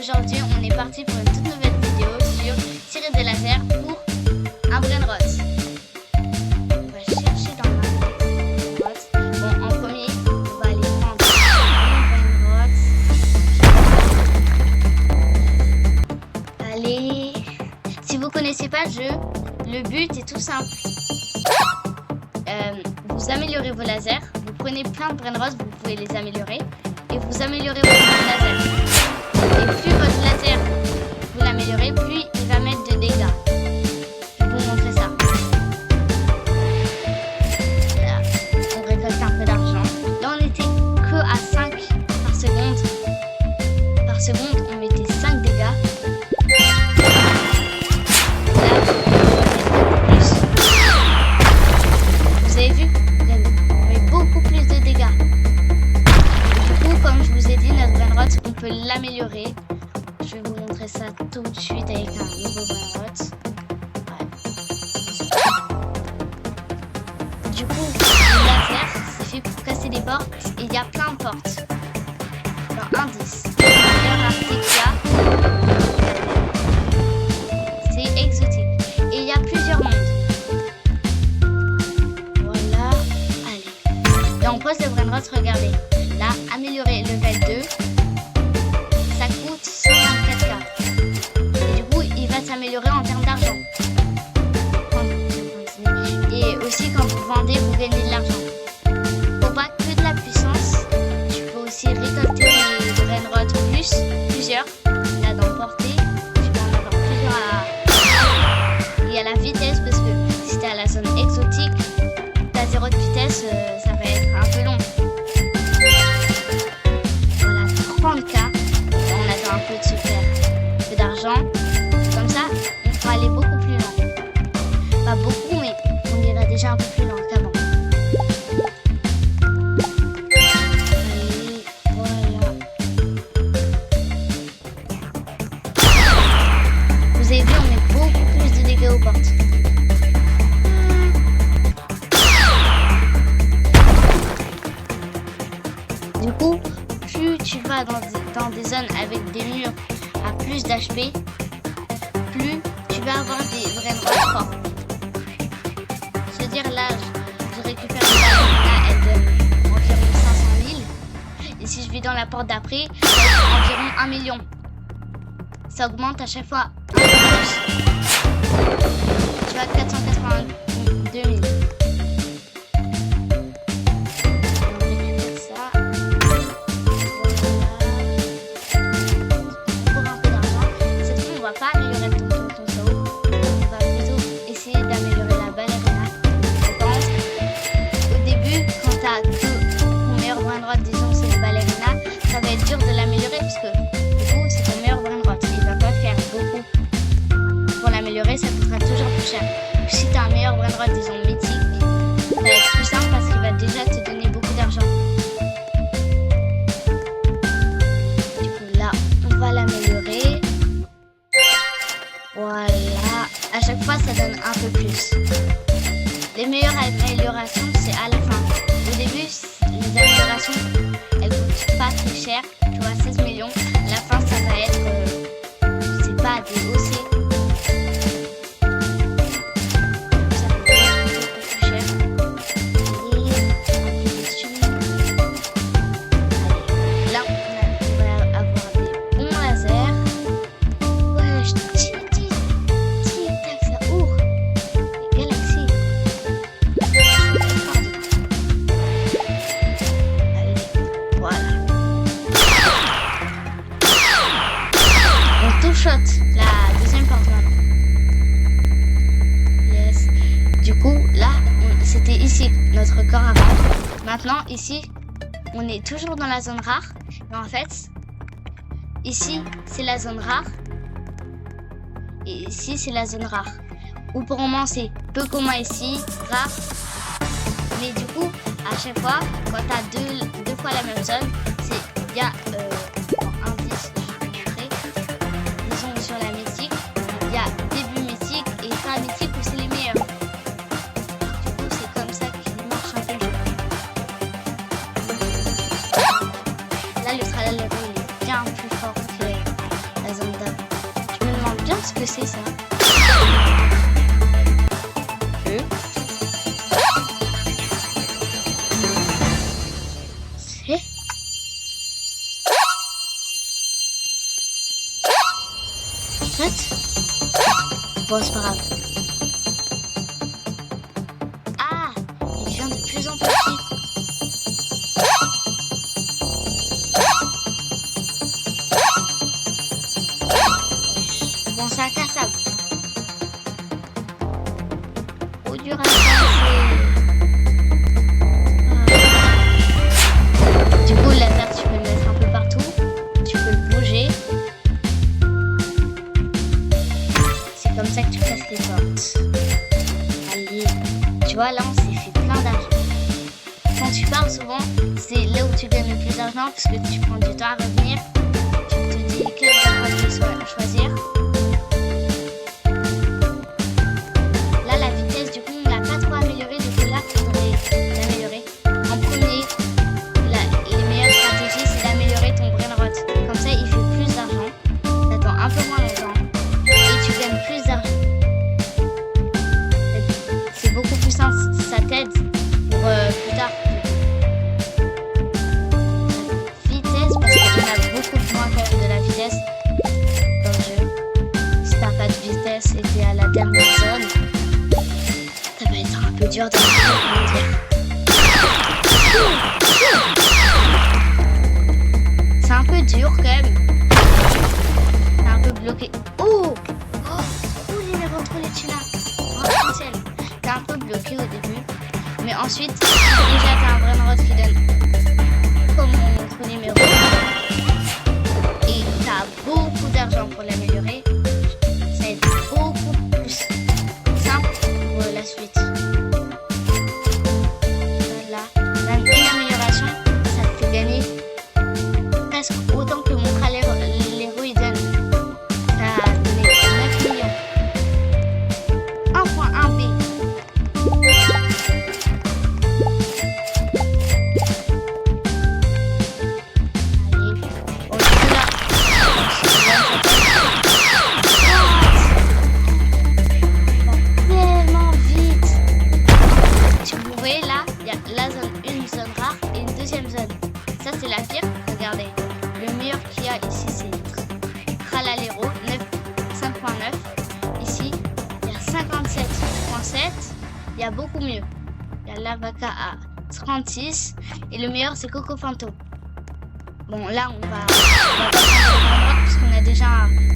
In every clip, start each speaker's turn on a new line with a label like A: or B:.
A: Aujourd'hui, on est parti pour une toute nouvelle vidéo sur tirer des lasers pour un brainrot. On va chercher dans ma brainrot. Bon, en premier, on va aller prendre un brainrot. Allez. Si vous connaissez pas le jeu, le but est tout simple. Vous améliorez vos lasers, vous prenez plein de brainrots, vous pouvez les améliorer et vous améliorez votre laser. Et plus votre laser vous l'améliorez, plus il va mettre de dégâts. Je vais vous montrer ça. Là, on récolte un peu d'argent. Là, on était que à 5 par seconde. Par seconde, on mettait 5 dégâts. Vous avez vu? On met beaucoup plus de dégâts. Du coup, comme je vous ai dit, notre brainrot, on peut l'améliorer. Je vais vous montrer ça tout de suite avec un nouveau brainrot. Ouais. Du coup, le laser, c'est fait pour casser des portes et il y a plein de portes. Alors, indice. Le meilleur article c'est exotique. Et il y a plusieurs mondes. Voilà. Allez. Et on pose le brainrot, regardez. Là, améliorer level 2. Ça coûte 124K. Et du coup, il va s'améliorer en termes d'argent. Et aussi, quand vous vendez, vous gagnez de l'argent. Faut pas que de la puissance. Tu peux aussi récolter les brainrots plusieurs. Là, dans portée, tu peux en avoir plusieurs Il y a la vitesse, parce que si t'es à la zone exotique, t'as 0 de vitesse, ça va être un peu long. Voilà, 30K. On attend un peu de se faire un peu d'argent. Comme ça, on pourra aller beaucoup plus loin. Pas beaucoup, mais on ira déjà un peu plus loin qu'avant. Allez, voilà. Vous avez vu, on met beaucoup plus de dégâts aux portes. Du coup, plus tu vas dans des zones avec des murs à plus d'HP, plus tu vas avoir des brainrots forts. C'est-à-dire là, je récupère une ballerina, elle donne environ 500 000. Et si je vais dans la porte d'après, environ 1 million. Ça augmente à chaque fois un peu plus. Tu as 482 000. Disons c'est le ballerina, ça va être dur de l'améliorer parce que du coup c'est ton meilleur brainrot, il va pas faire beaucoup. Pour l'améliorer ça coûtera toujours plus cher. Si tu as un meilleur brainrot, disons mythique, ça va être plus simple parce qu'il va déjà te donner beaucoup d'argent. Du coup là on va l'améliorer. Voilà, à chaque fois ça donne un peu plus. Les meilleures améliorations c'est à la fin. Au début les améliorations, elles coûtent pas très cher, tu vois, 16 millions. À la fin, ça va être, je sais pas, des OC. Ça va être beaucoup plus cher. Et dessus. Allez, là, on va avoir des bons lasers. Ouais, tic-tac, ça ouvre. Les galaxies. Shot, la deuxième porte maintenant. Yes. Du coup, là, c'était ici notre corps avant. Maintenant, ici, on est toujours dans la zone rare. Mais en fait, ici, c'est la zone rare. Et ici, c'est la zone rare. Ou pour le moment, c'est peu commun ici, rare. Mais du coup, à chaque fois, quand tu as deux fois la même zone, il y a sur la mythique, il y a début mythique et fin mythique où c'est les meilleurs. Du coup, c'est comme ça qu'il marche un peu le jeu. Là, le tralala est bien plus fort que que c'est ça? C'est... Bon, c'est pas grave. Ah, il devient de plus en plus petit. Bon, c'est incassable. Trop dur à casser. Du coup, le laser, tu peux le mettre un peu partout. Tu peux le bouger. C'est comme ça que tu casses les portes. Allez. Tu vois, là, on s'est fait plein d'argent. Quand tu pars, souvent, c'est là où tu gagnes le plus d'argent parce que tu prends du temps à revenir. Tu te dis quel endroit tu veux choisir. Là, la vitesse, du coup, on l'a pas trop améliorée. Du coup, là, il faudrait l'améliorer. En premier, les meilleures stratégies, c'est d'améliorer ton brainrot. Comme ça, il fait plus d'argent. T'attends un peu moins longtemps. Et tu gagnes plus d'argent. C'est beaucoup plus simple. Ça t'aide pour plus tard. Vitesse, parce qu'il y en a beaucoup moins quand même de la vitesse dans le jeu. Si t'as pas de vitesse et t'es à la dernière zone, ça va être un peu dur de dire. C'est un peu dur quand même. C'est un peu bloqué. Oh, il est rentré les tunas. Potentiel. T'es un peu bloqué au début. Mais ensuite, déjà t'as un brainrot qui donne comme notre numéro. Et t'as beaucoup d'argent pour l'améliorer. Ça va être beaucoup plus simple pour la suite. Voilà. Une amélioration, ça te fait gagner presque autant que mon frère l'héroïden. T'as donné 9 millions. 1.1B. Il y a beaucoup mieux. Il y a l'Avaca à 36 et le meilleur c'est Coco Fanto. Bon là on va pas prendre parce qu'on a déjà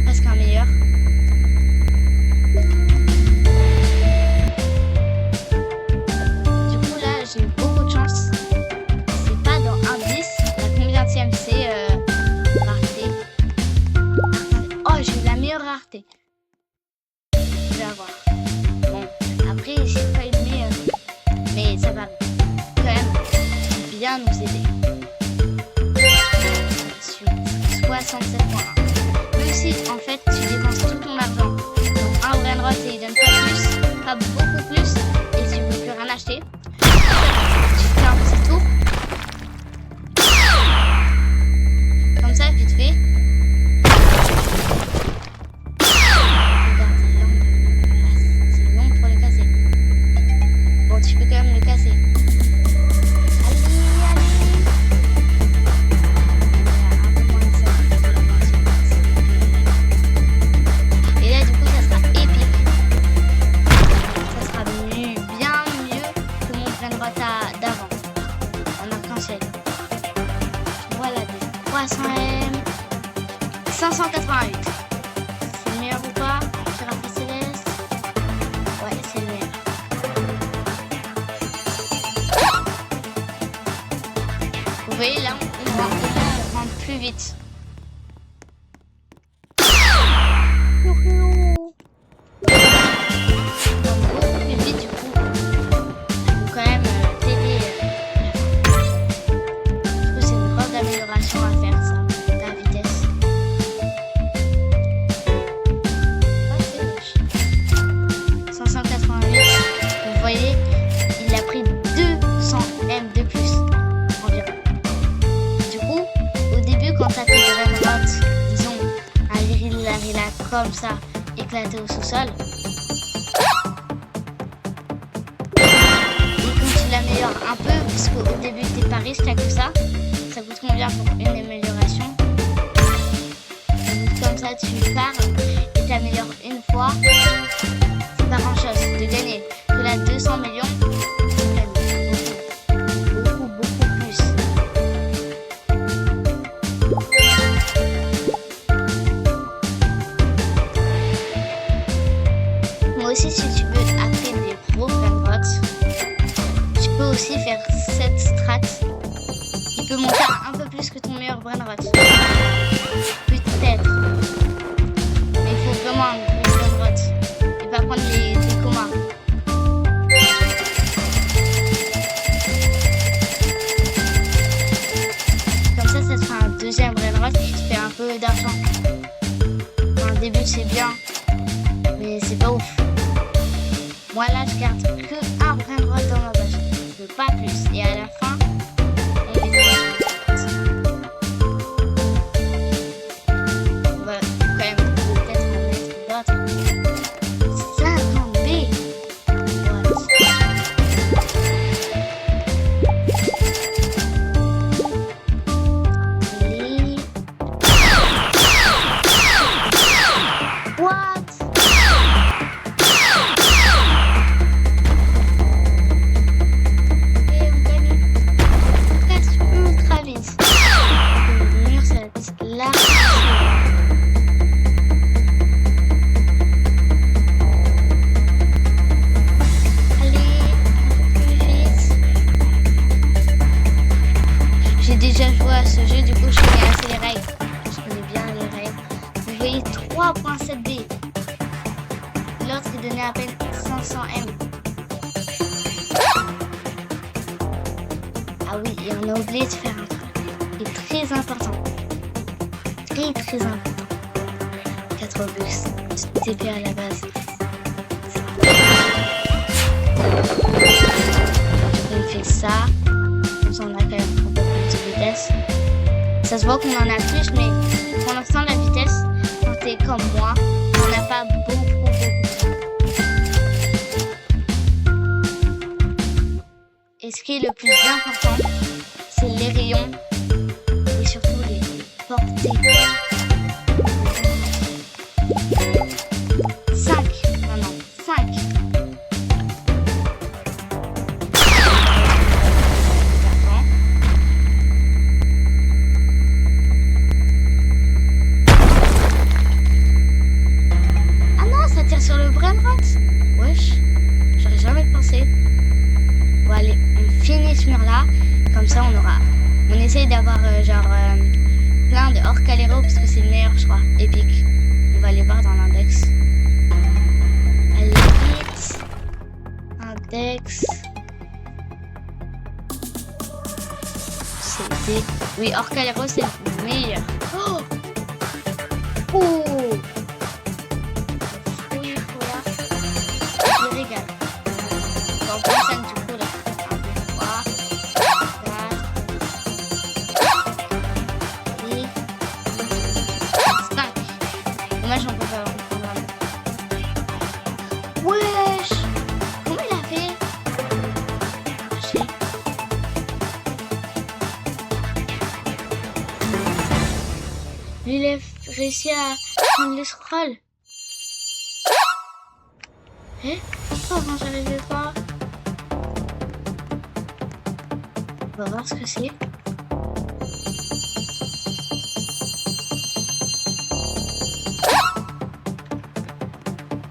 A: presque un meilleur. Du coup là j'ai eu beaucoup de chance. C'est pas dans un 10. La combienième c'est rareté. Oh j'ai eu la meilleure rareté. Je vais avoir. Après, j'ai pas eu le meilleur, mais ça va quand même bien nous aider. Ensuite, 67.1. Même si en fait tu dépenses tout ton argent, donc un brainrot et il donne pas plus, pas beaucoup plus, et tu peux plus rien acheter. Tu fais un petit tour, comme ça, vite fait. Tu peux quand même le casser. Et là, du coup, ça sera épique. Ça sera bien mieux que mon brainrot d'avant. En arc-en-ciel. Voilà, des 300M. 588. C'est le meilleur ou pas? Girafe céleste. Ouais, c'est le meilleur. Vous voyez là, on rentre plus vite. Beaucoup plus vite du coup. Ça peut quand même t'aider. Du coup, c'est une grande amélioration à faire ça, la vitesse. Oh, c'est moche. 588. Vous voyez, il a pris 200M de plus. Quand t'as tes brainrots, disons un viril larilla comme ça, éclater au sous-sol. Et quand tu l'améliores un peu, parce qu'au début t'es pas riche, t'as que ça coûte combien pour une amélioration? Comme ça tu pars et t'améliores une fois, c'est pas grand chose de gagner. Que là 200 millions, beaucoup plus. Moi aussi, si tu veux après des gros brainrots, tu peux aussi faire cette strat. Il peut monter un peu plus que ton meilleur brainrot. Peut-être. Mais il faut vraiment un gros brainrot. Et pas prendre les communs. Comme ça te fera un deuxième brainrot qui te fait un peu d'argent. Au début, c'est bien. Mais c'est pas ouf. Moi là je garde que un brainrot dans ma poche, je veux pas plus. Et à la fin, on va quand même peut-être en mettre d'autres. 50 B. What? J'ai déjà joué à ce jeu, du coup je connais assez les règles. Je connais bien les règles. J'ai 3.7 D. L'autre il donnait à peine 500 M. Ah oui, et on a oublié de faire un truc qui est très important. Très important. 4 Robux. TP à la base. On fait ça. Comme ça on a quand même un peu plus de vitesse. Ça se voit qu'on en a plus, mais pour l'instant la vitesse, quand t'es comme moi, on n'a pas beaucoup. Et ce qui est le plus important, c'est les rayons et surtout les portées. 5 maintenant, 5. Ah non, ça tire sur le brainrot. Wesh, j'aurais jamais pensé. Bon allez, on finit ce mur là, comme ça on essaye d'avoir plein de Orcalero parce que c'est le meilleur je crois, épique. On va aller voir dans l'index. Allez vite. Index. C'était... Oui, Orcalero c'est le meilleur. Oh, oh. Oui, voilà. Je me régale. En plus, ça du coup là. 1, 2, 3, 4 et 5. Dommage, on peut pas reprendre un. Wesh! Comment il a fait? Lui, il a réussi à prendre le scroll. Eh? Pourquoi avant j'arrivais pas? On va voir ce que c'est.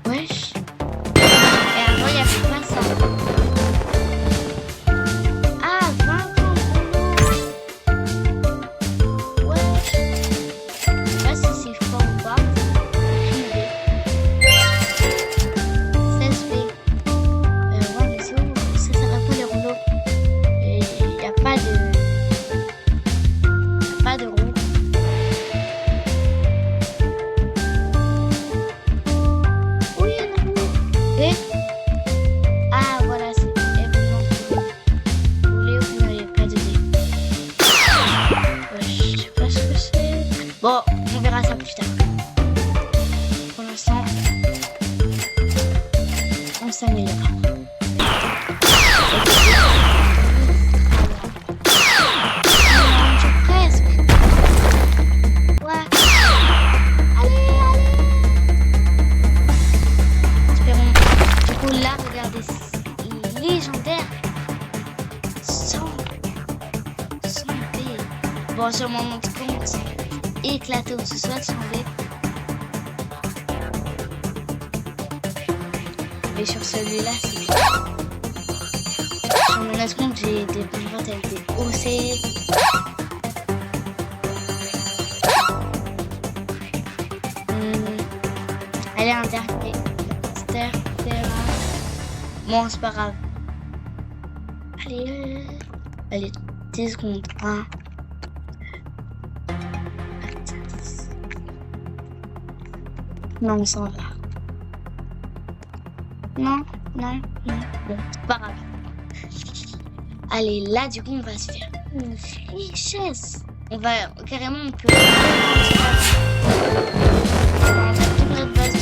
A: Wesh. Et avant, il n'y avait pas ça. Ah, 20 ans de wesh. Je sais pas si c'est fort ou pas. Aucune idée. 16B. Ouais, mais c'est où? Ça s'arrête pas les rouleaux. Et il n'y a pas de... roue. Oui, il y a une roue. Et... Ah, voilà, c'est événement. Vous voulez ou vous n'avez pas de dé. Ouais, je sais pas ce que c'est. Bon, on verra ça plus tard. Pour l'instant... s'améliore. Presque. Ouais. Allez, allez. Espérons. Du coup, là, regardez. Légendaire. 100 B. Bon, sur mon compte, éclaté où ce soit, 100 B. Et sur celui-là, c'est... Sur mon autre compte, j'ai des ventes avec des OC. Allez, un dernier. Bon, c'est pas grave. Allez, 10 secondes. 1. Non, on s'en va. Non. Bon, c'est pas grave. Allez, là, du coup, on va se faire une richesse. On va carrément, on peut... On va toute notre base de...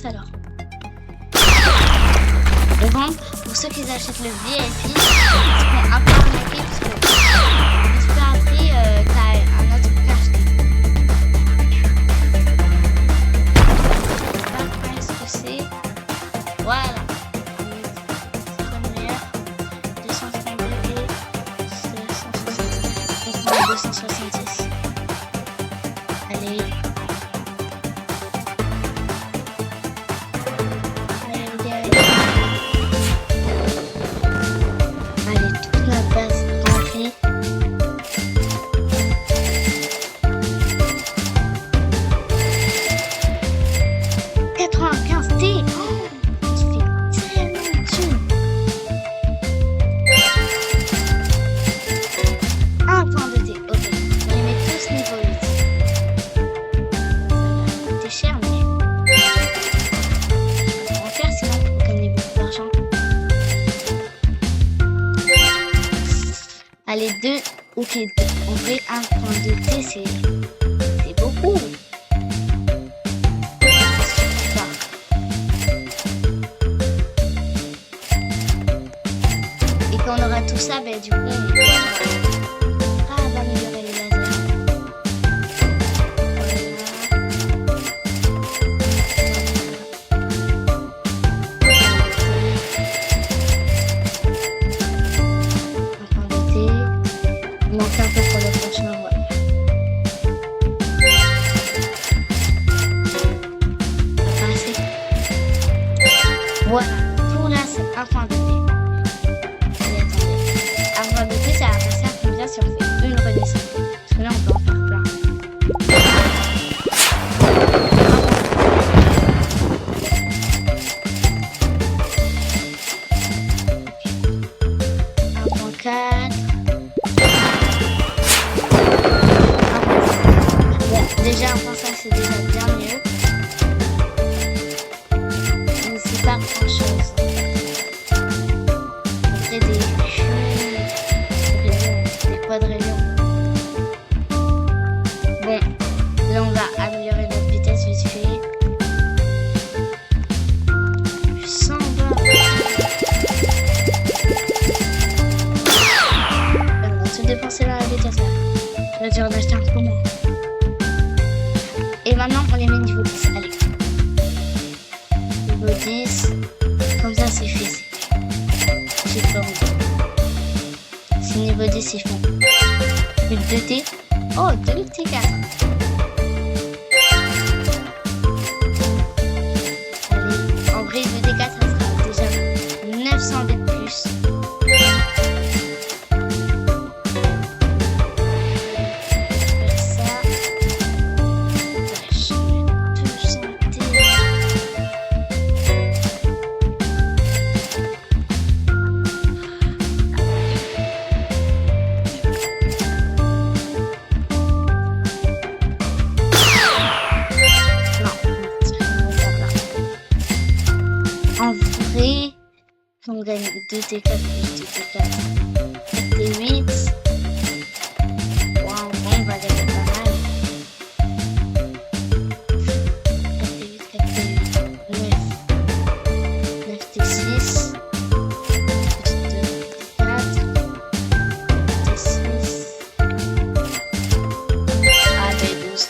A: Alors, on rentre pour ceux qui achètent le VIP, ils seront un peu arnaqués parce que tu peux après t'as un autre cache. Je sais pas comment est-ce que c'est. Voilà. C'est le meilleur. 232 et 266. Allez. Allez, 2, ok, 2. En vrai, 1.2T, c'est beaucoup. Et quand on aura tout ça, ben, du coup, on va améliorer les lasers. Un peu pour le prochain rôle. Voilà, tout là c'est 1.2T. Allez, attendez. 1.2T, ça va passer à combien si on fait une renaissance? Parce que là on peut en faire plein. Déjà, un point 5, c'est déjà bien mieux. Mais c'est pas grand chose. Après des quadrillions. Bon, là on va améliorer notre vitesse vite fait. 120. On va tout dépenser dans la vitesse là. Je vais dire d'acheter un peu moins. Et maintenant, on les met niveau 10. Allez. Niveau 10. Comme ça, c'est fait. C'est fait. C'est niveau 10, c'est fait. Plus de 2T. Oh, 2T4. Allez. En vrai, 2T4, ça sera déjà 900 B de plus. On gagne 2T4 plus 2T4. 4T8. Wow, on va gagner pas mal. 4T8, 4T8. 9. 9T6. 4. T6. Ah, B12.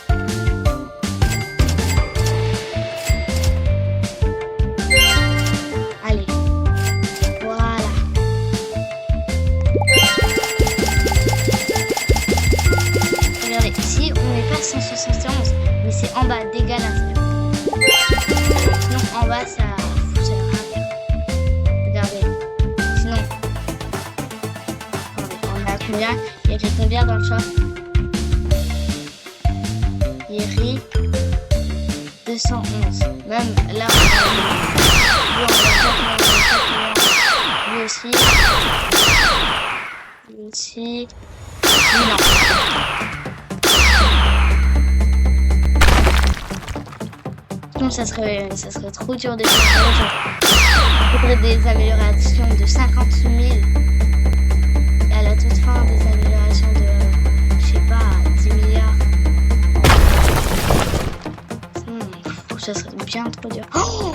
A: Allez. Voilà. Regardez, ici, on n'est pas 171, mais c'est en bas d'égal à 0. Sinon, en bas, ça sert à rien. Regardez. Sinon, attendez, on est à combien? Il y a combien dans le shop? Iri 211. Même là, on a lui aussi. Lui aussi. Lui non. Sinon, ça serait trop dur de faire. Il faudrait des améliorations de 58 000. Et à la toute fin, des améliorations de, je sais pas, 10 milliards. Ça serait bien trop dur. Oh,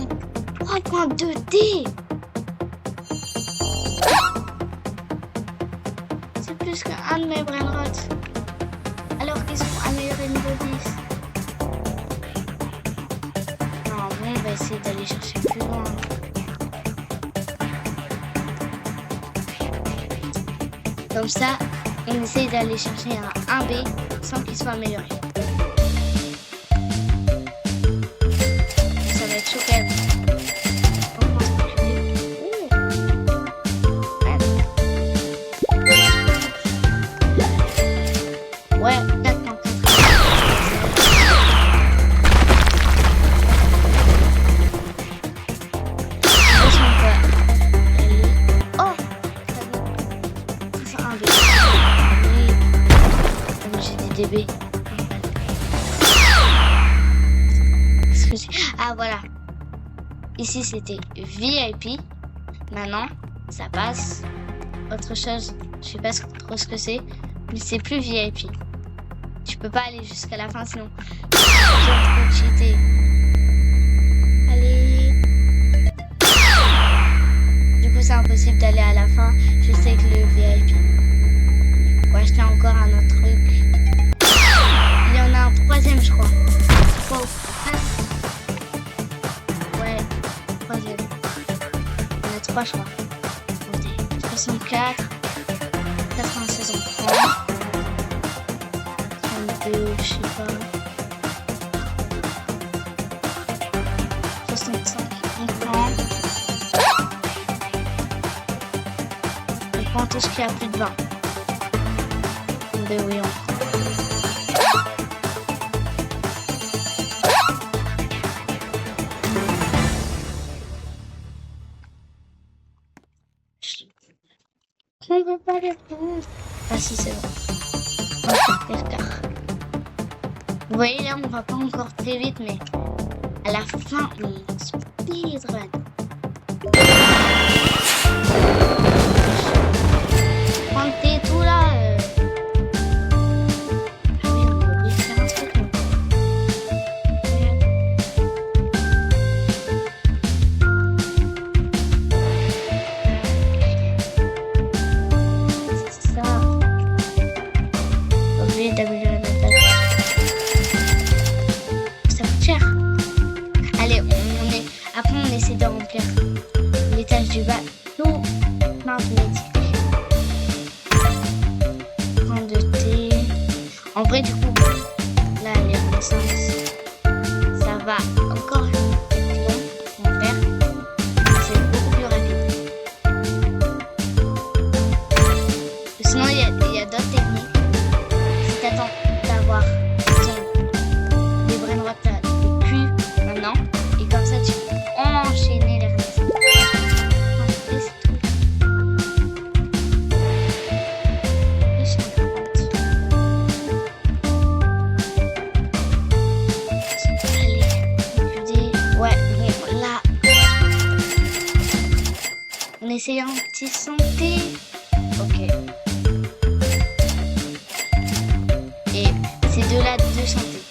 A: 3.2D. C'est plus qu'un de mes brainrots. Alors qu'ils ont amélioré niveau 10. Non, bon, on va essayer d'aller chercher plus loin. Comme ça, on essaye d'aller chercher un 1B sans qu'il soit amélioré. Ça va être chaud quand même. Ouais, 4.4. Oh, ça un B. J'ai des DB. Ah voilà. Ici c'était VIP. Maintenant ça passe. Autre chose, je sais pas trop ce que c'est, mais c'est plus VIP. Tu peux pas aller jusqu'à la fin sinon. Tu vas trop cheater. Allez. Du coup c'est impossible d'aller à la fin juste avec le VIP. Faut acheter encore un autre truc. Il y en a un troisième je crois. Wow. Ouais, troisième. Il y en a 3 je crois. 64, 96 on prend. 32, je sais pas. 65 on prend. On prend tout ce qui a plus de 20. Ben oui, on prend. On ne veut pas les prendre. Ah si, c'est bon. On va faire quelqu'un. Vous voyez là, on va pas encore très vite, mais à la fin, on speedrun. Prends tout là. Ah oui, on va oublier de faire un truc. D'améliorer notre base. Ça coûte cher. Allez, après on essaie de remplir l'étage du bas. Nous, c'est un petit santé. Ok. Et c'est de la de santé.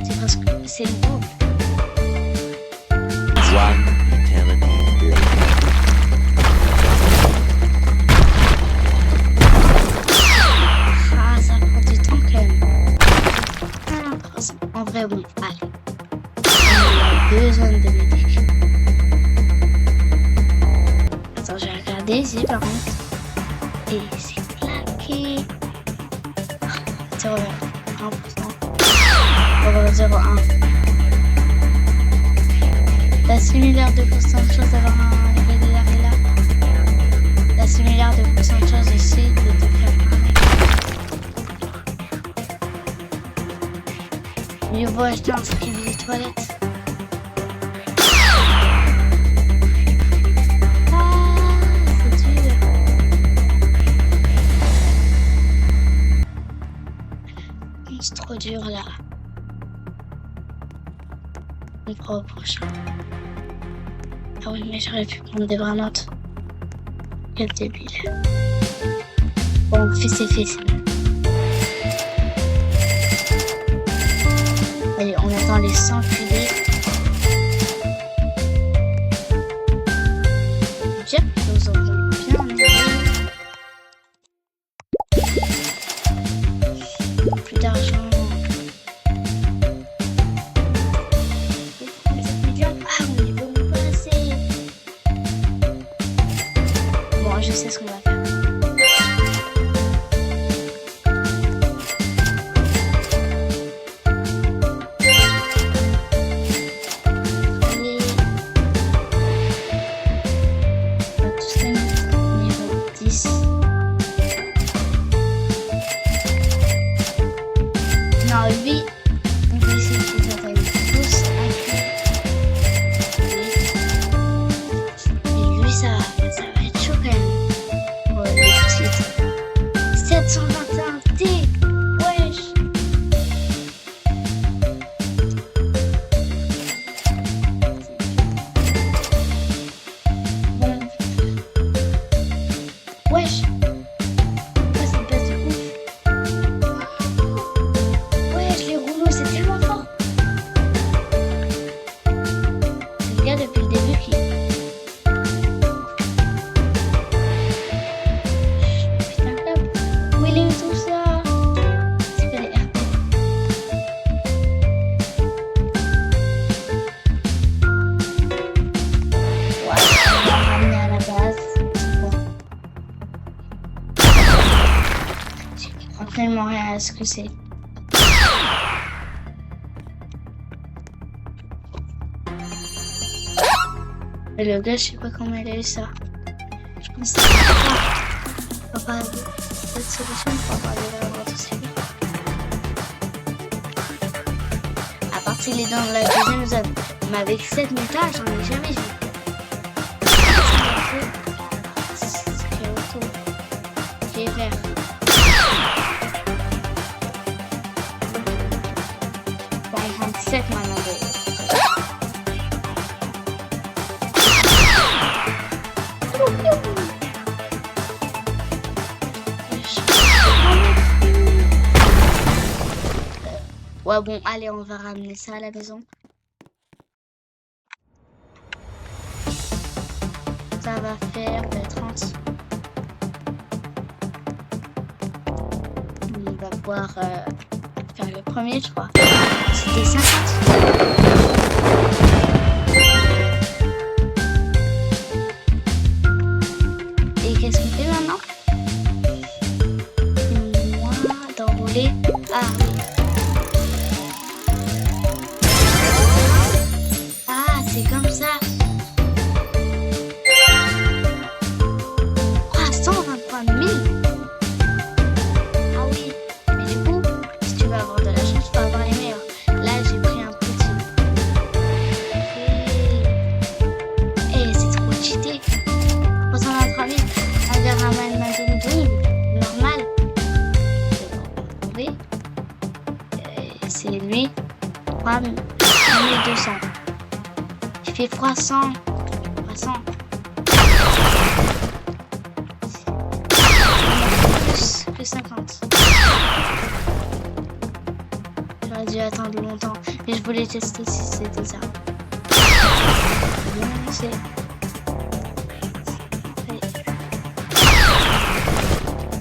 A: C'est parce que c'est le double.
B: One eternity later.
A: Ah, ça prend du temps quand même. Pas l'impression. En vrai, bon, allez. On a besoin de m'aider. Attends, je vais regarder ici par contre. Et c'est claqué. 0,1%. 0,01. T'as 6 milliards de pourcents de choses d'avoir un RDR là. T'as 6 milliards de pourcents de choses aussi de te faire parler. Mieux vaut acheter un truc qui vit les toilettes. C'est trop dur là. On fera au prochain. Ah oui, mais j'aurais pu prendre des vraies notes. Quel débile. Bon, c'est fait. Allez, on attend les 100 filets. Bien, nous aurons bien aidé. Plus d'argent. Ah, on est vraiment pas assez. Bon, je sais ce qu'on va faire. Allez. On va tous les mettre niveau 10. Non, lui, on va essayer de les attaquer tous inclus. Et lui, ça va être chaud quand même. Pour les petites. 721 T. Wesh. Bon. Wesh. Pourquoi ça passe de ouf? Les rouleaux, c'est tellement fort. C'est le gars depuis le début qui... Putain, top. Où il est tout ça? C'est pas les RP. Ouais, on va ramener à la base. Bon. Je comprends tellement rien à ce que c'est. Et le gars, je sais pas comment il a eu ça. Je pense que c'est pas cette solution pour avoir des avoir tous ces gars. À part s'il est dans la deuxième zone. Mais avec 7 métages, j'en ai jamais vu. C'est auto. J'ai vert. Bon, on prend 7 maintenant. Ouais, bon, allez, on va ramener ça à la maison. Ça va faire 30. On va pouvoir faire le premier, je crois. C'était 50. Et qu'est-ce qu'on fait maintenant? Moi, d'enrouler. Ah oui. C'est comme ça. Ah, 123 000. Ah oui. Mais du coup, si tu veux avoir de la chance, tu peux avoir les meilleurs. Là, j'ai pris un petit. Et c'est trop cheaté. 123 000. Un Veraman Madoum normal. Oui. C'est lui. 3200. Il fait 300 croissant. Plus que 50. J'aurais dû attendre longtemps, mais je voulais tester si c'était ça. Bien, c'est...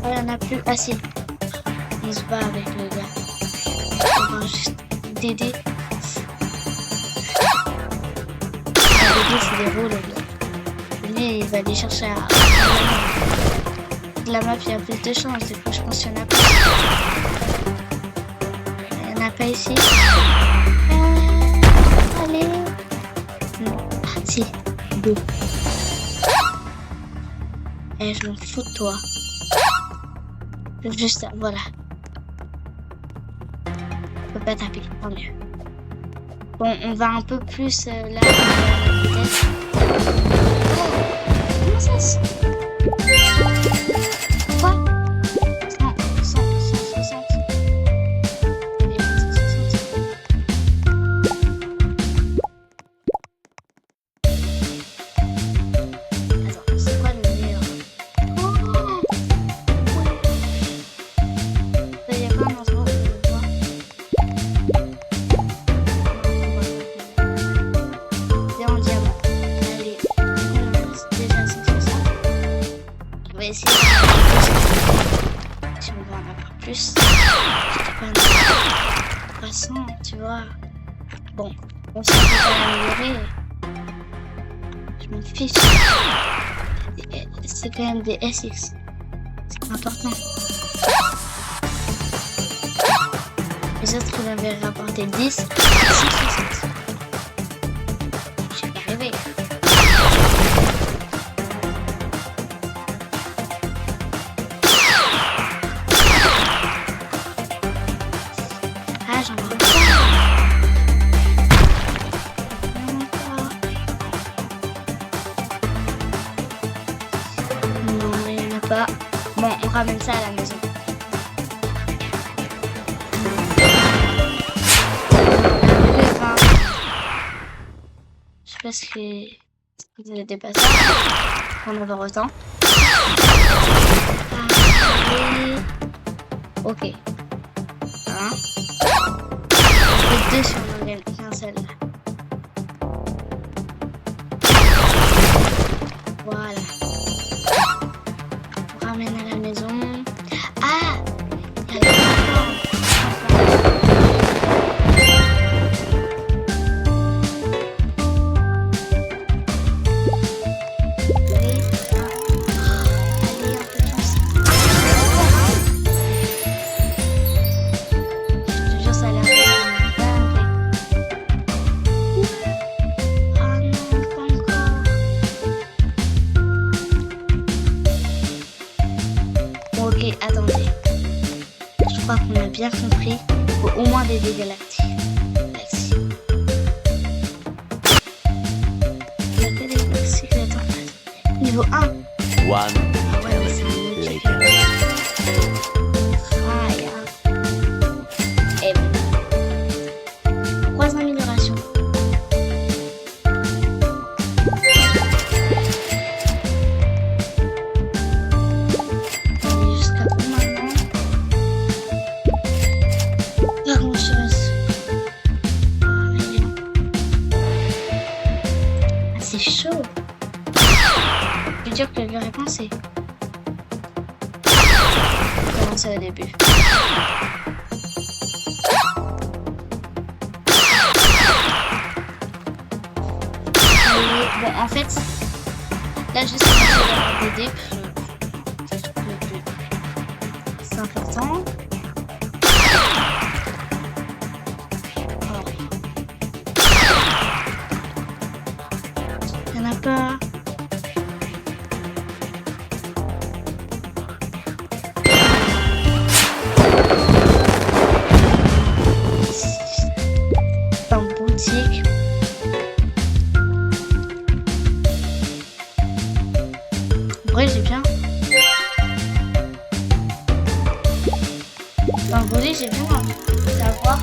A: Oh, il n'y en a plus. Ah si. On se bat avec le gars. On va juste Dédé. Dédé, c'est des roues, le gars. Lui, il va aller chercher à... De la map, il y a plus de chance. Du coup, je pense qu'il y en a pas. Il n'y en a pas ici. Allez. Non. Si. Deux. Et je m'en fous de toi. Juste, voilà. Je peux pas taper, tant mieux. Bon, on va un peu plus là, à la vitesse. Oh, comment ça se... Quoi 160. Et 160. Attends, c'est quoi le meilleur? Il y a pas un endroit où on le voit. C'est en diamant. Allez, on reste déjà 160. On va essayer si on va en avoir plus. C'était pas un poisson, tu vois. Bon, on sait qu'on va l'améliorer. Je m'en fiche. C'est quand même des SX. C'est important. Les autres, ils avaient rapporté 10, 160. Je vais y arriver. Ah, j'en vois pas. Non, mais il n'y en a pas. Bon, on ramène ça à la maison. Je sais pas ce que vous avez dépassé pour en avoir autant. Allez. Ok. Un. Et deux si on en gagne qu'un seul. Voilà. On ramène à la maison. Ah, il y a le attendez, je crois qu'on a bien compris. Il faut au moins des galactiques. Galaxies. Il y a que des galaxies là dedans. Niveau 1.
B: One
A: Ah ouais, mais c'est un
B: eternity
A: autre.
B: later.
A: Ah, il y a... Et bon. 3 améliorations. C'est chaud. Plus dur que je l'aurais pensé. On commence au début. Bon, en fait, là, je suis en train d'aider. C'est important. Il n'y en a pas. Dans boutique. En vrai, j'ai bien. Dans boutique, j'ai bien savoir.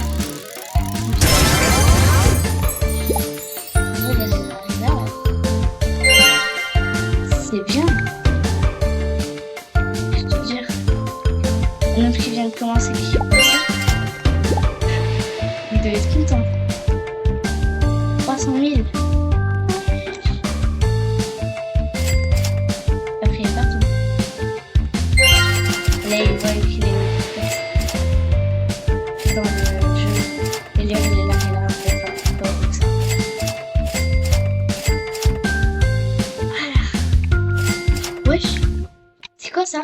A: peux être content. 300 000. Après, il est partout. Là, il voit qu'il est dans le jeu. Et lui, il est là, il a un peu pas comme ça. Voilà. Wesh. C'est quoi ça?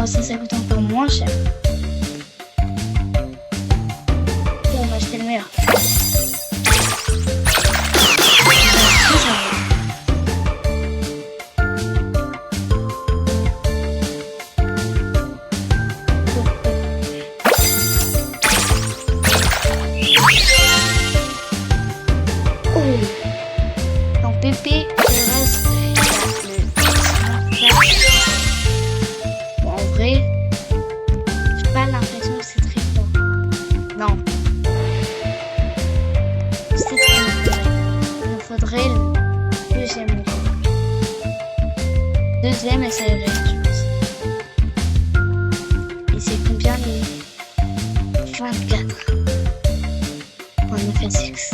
A: Ça coûte encore moins cher. Et on va acheter le meilleur. Donc Pépé, le reste, en vrai, j'ai pas l'impression que c'est très fort. Non. C'est très fort. Il nous faudrait le deuxième niveau. Deuxième et ça irait, je pense. Et c'est combien le 24. On a fait 6.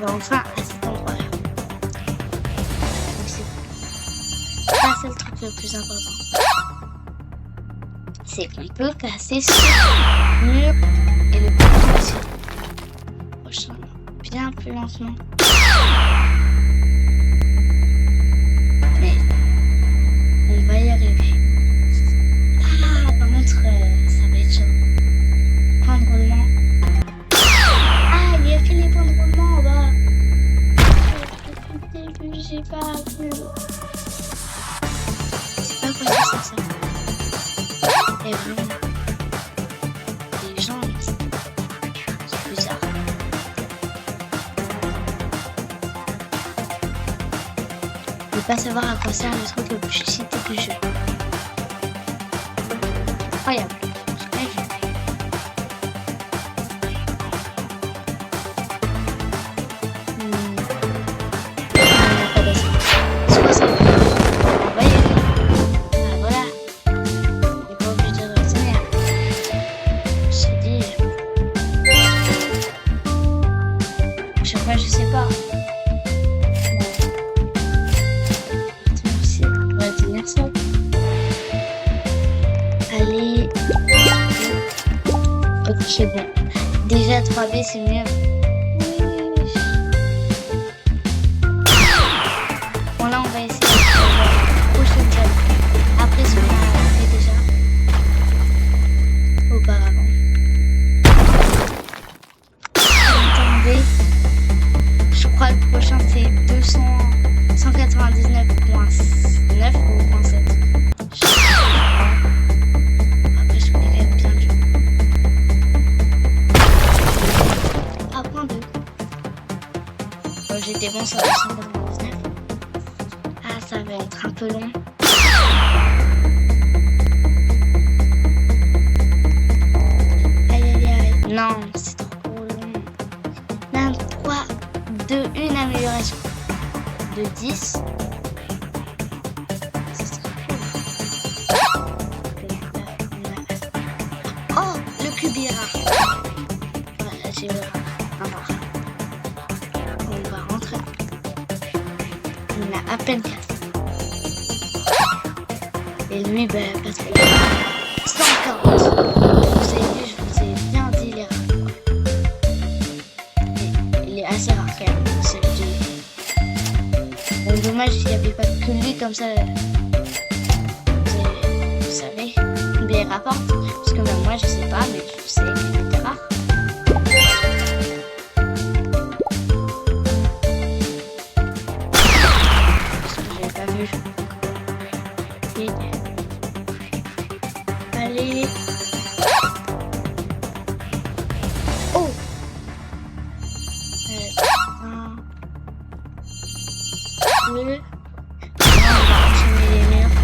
A: Enfin, à cet endroit-là. Ça, c'est le truc le plus important. C'est qu'on peut casser ce mur et le prochain bien plus lentement. Mais on va y arriver. Ah, par contre, ça va être chaud. Point de roulement. Ah, il y a fait les points de roulement en bas. J'ai pas vu. C'est pas quoi ça. Et vraiment, les gens, c'est bizarre. Je veux pas savoir à quoi sert le truc le plus cité du jeu. Incroyable. Je sais pas. On va tenir ça. Allez. Ok, bon. Déjà 3B, c'est mieux. Bon, là, on va essayer de faire la prochaine zone. Après ce qu'on a fait déjà auparavant. Je crois que le prochain c'est 199.9 ou 0.7. Après je connais quand même bien le jeu. Ah, point 2. J'étais bon sur 199. Ah, ça va être un peu long. Aïe aïe aïe. Non, c'est trop long. 23. Une amélioration de 10. Oh, le cubira. Voilà, j'ai eu un bar. On va rentrer. On a à peine 4. Et lui, bah, pas trop. 140. Vous avez vu, je vous ai bien dit les rares. Il est assez rare quand même, ce jeu. Bon, dommage, il n'y avait pas que lui comme ça. Vous savez, combien il rapporte. Parce que même moi, je sais pas, mais je sais qu'il était rare. Parce que je l'avais pas vu. Et... Allez. Oh. 1, 2. On va enchaîner les murs.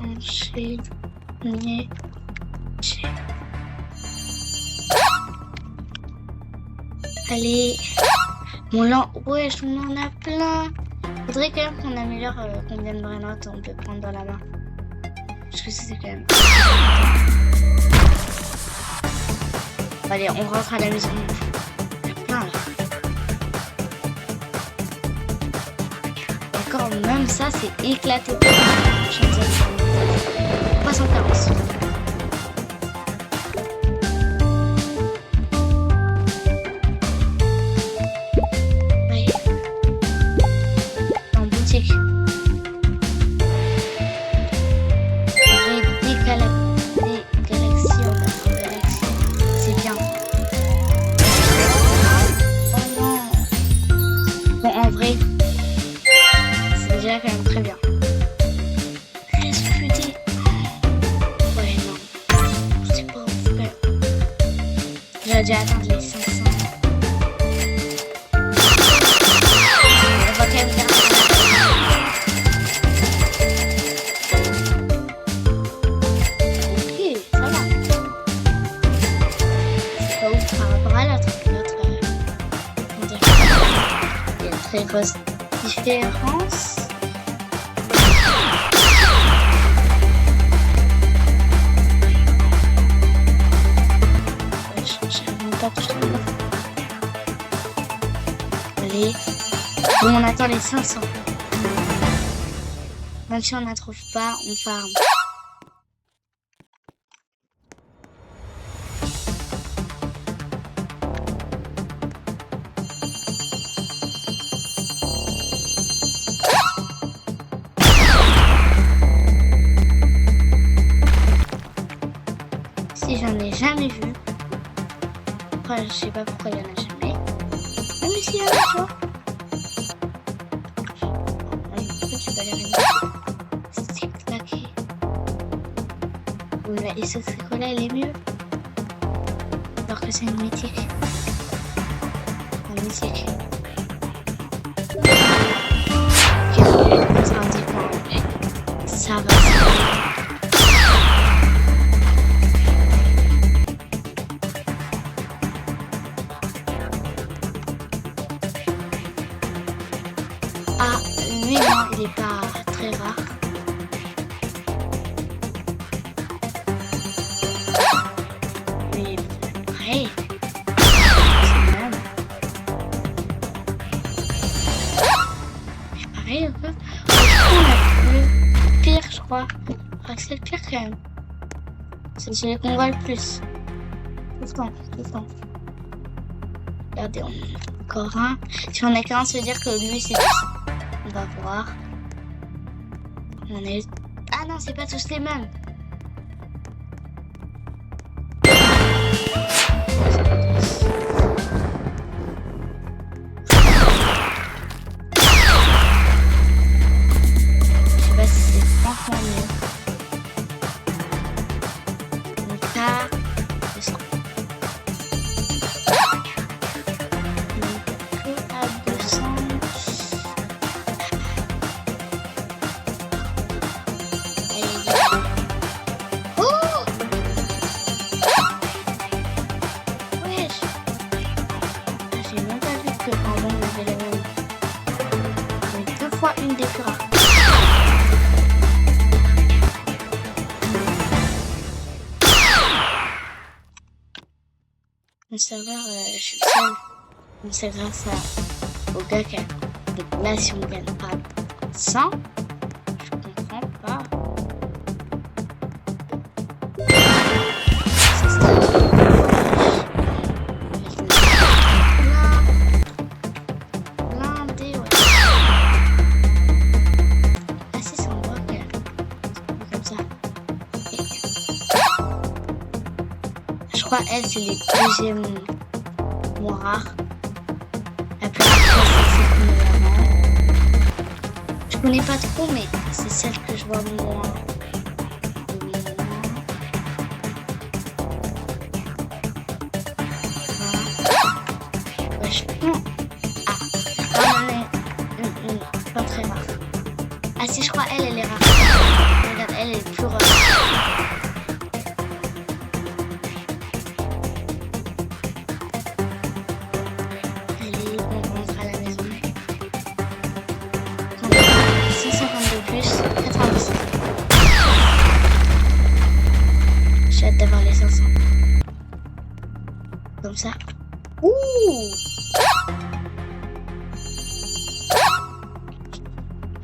A: Enchaîner. Allez. Bon là, ouais, on en a plein. Faudrait quand même qu'on améliore combien de vraies notes on peut prendre dans la main. Parce que c'est quand même... Allez, on rentre à la maison. Il y a plein là. Encore, même ça, c'est éclaté. 340. Quand même très bien. SQD. Ouais, non. C'est pas ouf. J'ai dû atteindre les 500. On va quand même faire ok, ça va. C'est pas ouf par rapport à l'autre. Comment dire, il y a une très grosse différence. Allez. Bon, on attend les 500. Même si on n'en trouve pas, on farm. Si j'en ai jamais vu. Après, je sais pas pourquoi il y en a jamais. Même s'il y en a, tu vois. Tu vas les remettre. C'est claqué. Oula, et ce là elle est mieux. Alors que c'est une mythique. Une mythique. Ça dépend. Ça va. Ah, lui, non, il est pas très rare. Mais pareil. C'est même. Mais pareil, un peu. On a le pire, je crois. Je crois que c'est le pire quand même. C'est celui qu'on voit le plus. Tout le temps, tout le temps. Regardez, on en a encore un. Si on a qu'un, ça veut dire que lui, c'est... On va voir. On est... Ah non, c'est pas tous les mêmes. Je sais pas si c'est franchement mieux. Donc là, je sais. À 200. Une des plus rares. Mon serveur, je suis seule. C'est grâce au gars qui a... Donc là, si on gagne pas, 400. Je comprends pas. Ça, c'est blindé, ouais. Ah si, c'est en droit, comme ça. Ok. Je crois elle, c'est les deuxièmes moins rares. La plus rare, c'est celle qu'on a avant. Je connais pas trop, mais c'est celle que je vois moins. Ouais, je... pas très rare. Ah si, je crois elle est rare. Regarde, elle est plus rare. Allez, on rentre à la maison. 652 plus 90. J'ai hâte d'avoir les 500. Comme ça. Ouh!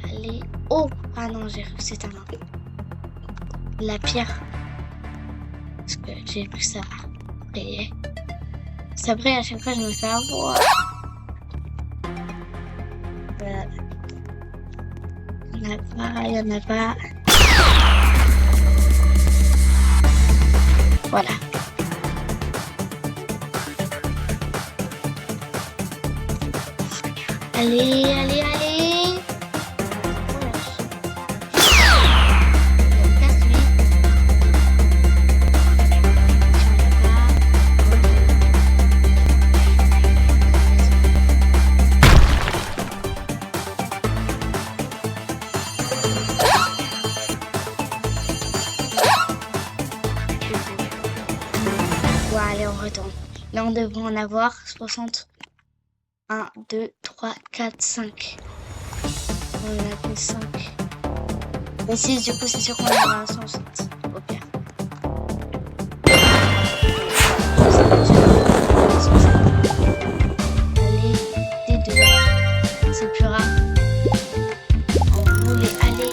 A: Allez. Oh! Ah non, j'ai cru que c'était un nain. La pierre. Parce que j'ai cru que ça brillait. Ça brille à chaque fois, je me fais avoir. Il n'y en a pas. Voilà. Allez, allez, allez. Bon, allez, on retourne. Là, on devrait en avoir 60. 1, 2, 3, 4, 5. On en a plus 5. Et 6, du coup, c'est sûr qu'on aura 160. Au pire. Allez, des 2. C'est plus rare. On voulait aller.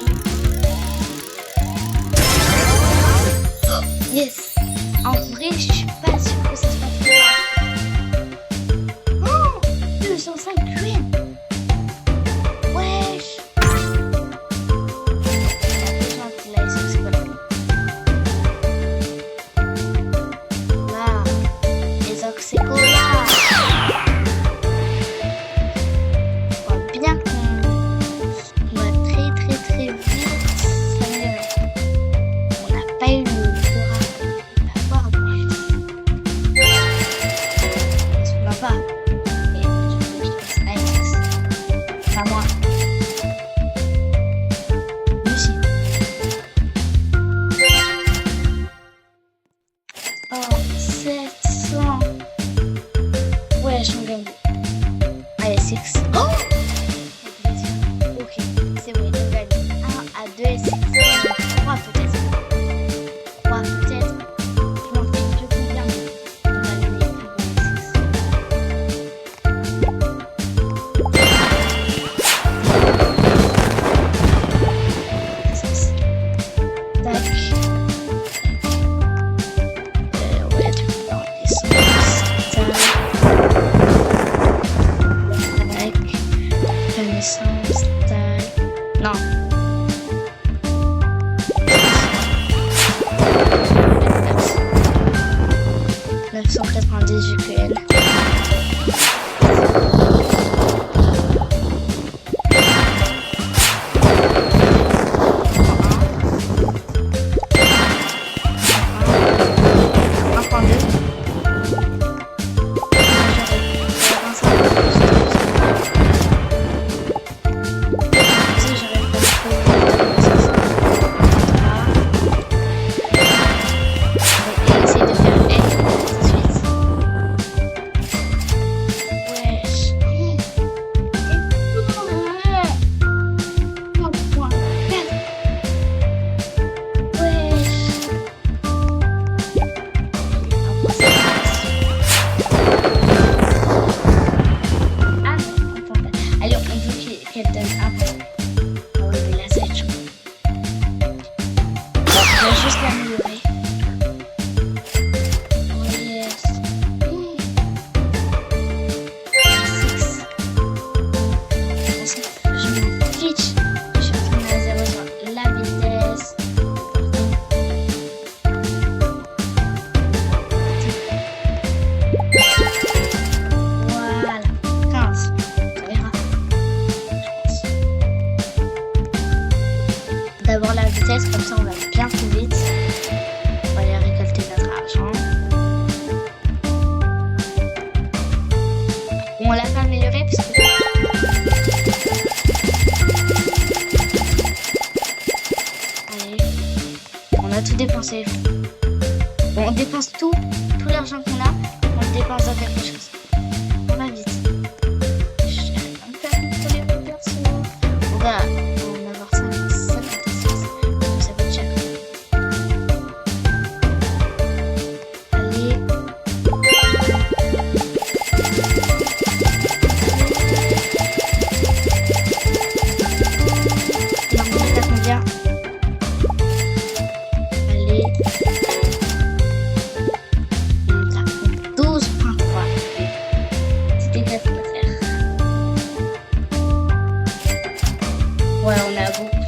A: Oh, yes! En vrai, je suis pas sûre que ça soit plus rare. 205 green. Wesh. Là, les oxycola. On voit bien qu'on va très vite s'améliorer. On n'a pas eu le Dora. On va voir. On se voit pas. Pas moi. Lucie. Oh, 700. Ouais, j'en gagne. Allez, 6. Oh! Ok, c'est bon, on gagne. 1 à 2 et 6. 3 peut-être. 3 peut-être. Je m'en fais plus combien. On va gagner plus bon, 6. Tac. Ouais, tu peux dans les sens. Tac. vitesse, comme ça on va bien plus vite. On va aller récolter notre argent. Bon, on l'a pas amélioré parce que... Allez, on a tout dépensé. Bon, on dépense tout l'argent qu'on a, on le dépense dans quelque chose. On va vite. Je n'arrive pas à me faire contrôler mon perso. On va en avoir 56. Donc ça coûte cher. Allez. Et on est à combien? Allez. 12.3. C'était quoi qu'on va faire? Ouais, on a beaucoup.